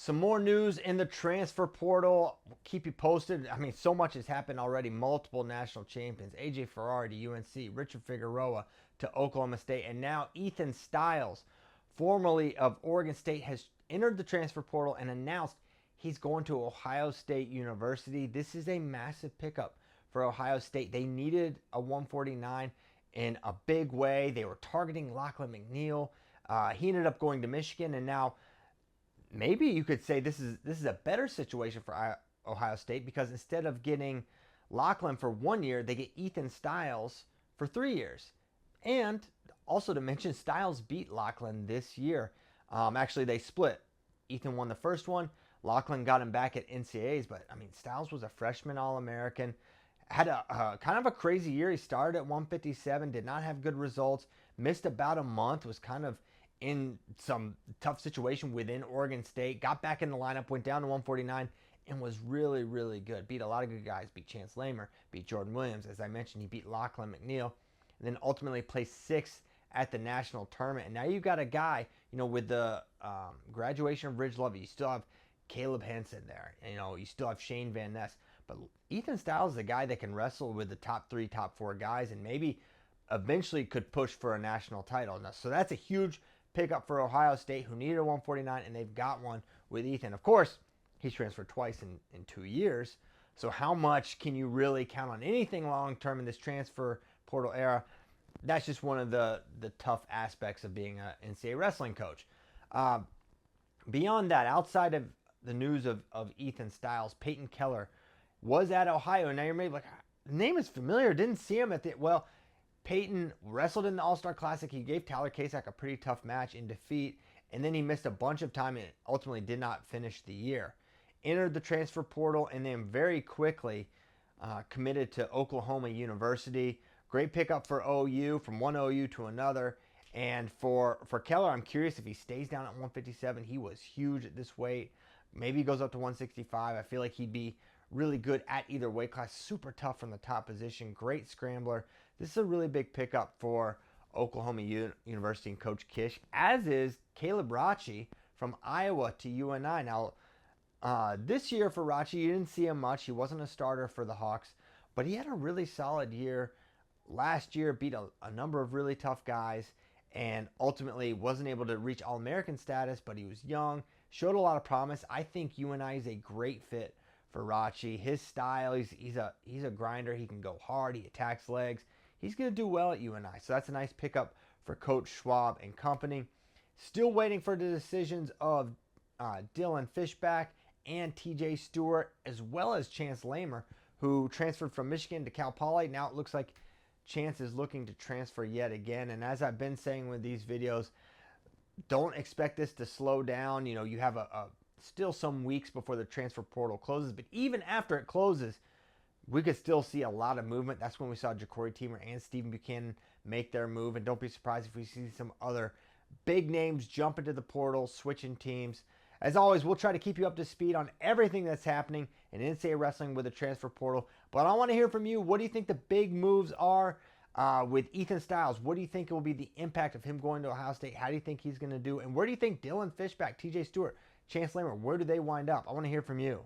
Some more news in the transfer portal. We'll keep you posted. I mean, so much has happened already. Multiple national champions. AJ Ferrari to UNC, Richard Figueroa to Oklahoma State, and now Ethan Styles, formerly of Oregon State, has entered the transfer portal and announced he's going to Ohio State University. This is a massive pickup for Ohio State. They needed a 149 in a big way. They were targeting Lachlan McNeil. He ended up going to Michigan, and now maybe you could say this is a better situation for Ohio State, because instead of getting Lachlan for 1 year, they get Ethan Styles for 3 years. And also to mention, Styles beat Lachlan this year. Actually, they split. Ethan won the first one. Lachlan got him back at NCAAs, but I mean, Styles was a freshman All-American. Had a kind of a crazy year. He started at 157, did not have good results, missed about a month, was kind of in some tough situation within Oregon State, got back in the lineup, went down to 149, and was really, really good. Beat a lot of good guys. Beat Chance Lamer, beat Jordan Williams. As I mentioned, he beat Lachlan McNeil, and then ultimately placed sixth at the national tournament. And now you've got a guy, with the graduation of Ridge Lovey, you still have Caleb Henson there. You still have Shane Van Ness. But Ethan Styles is a guy that can wrestle with the top three, top four guys, and maybe eventually could push for a national title. Now, so that's a huge pickup for Ohio State, who needed a 149, and they've got one with Ethan. Of course, he's transferred twice in 2 years. So how much can you really count on anything long-term in this transfer portal era? That's just one of the tough aspects of being an NCAA wrestling coach. Beyond that, outside of the news of Ethan Styles, Peyton Keller was at Ohio. And now you're maybe like, the name is familiar. Didn't see him at the... Well, Peyton wrestled in the All-Star Classic. He gave Tyler Kasak a pretty tough match in defeat, and then he missed a bunch of time and ultimately did not finish the year. Entered the transfer portal and then very quickly committed to Oklahoma University. Great pickup for OU, from one OU to another. And for Keller, I'm curious if he stays down at 157. He was huge at this weight. Maybe he goes up to 165. I feel like he'd be really good at either weight class. Super tough from the top position. Great scrambler. This is a really big pickup for Oklahoma University and Coach Kish, as is Caleb Rachi from Iowa to UNI. Now, this year for Rachi, you didn't see him much. He wasn't a starter for the Hawks, but he had a really solid year. Last year, beat a number of really tough guys, and ultimately wasn't able to reach All-American status, but he was young, showed a lot of promise. I think UNI is a great fit for Rachi. His style, he's a grinder. He can go hard. He attacks legs. He's going to do well at UNI. So that's a nice pickup for Coach Schwab and company. Still waiting for the decisions of Dylan Fishback and TJ Stewart, as well as Chance Lamer, who transferred from Michigan to Cal Poly. Now it looks like Chance is looking to transfer yet again. And as I've been saying with these videos, don't expect this to slow down. You have still some weeks before the transfer portal closes, but even after it closes, we could still see a lot of movement. That's when we saw Ja'Cory Teamer and Stephen Buchanan make their move, and don't be surprised if we see some other big names jump into the portal, switching teams. As always, we'll try to keep you up to speed on everything that's happening in NCAA wrestling with the transfer portal, but I want to hear from you. What do you think the big moves are with Ethan Styles? What do you think will be the impact of him going to Ohio State? How do you think he's going to do? And where do you think Dylan Fishback, TJ Stewart, Chance Lamer, where do they wind up? I want to hear from you.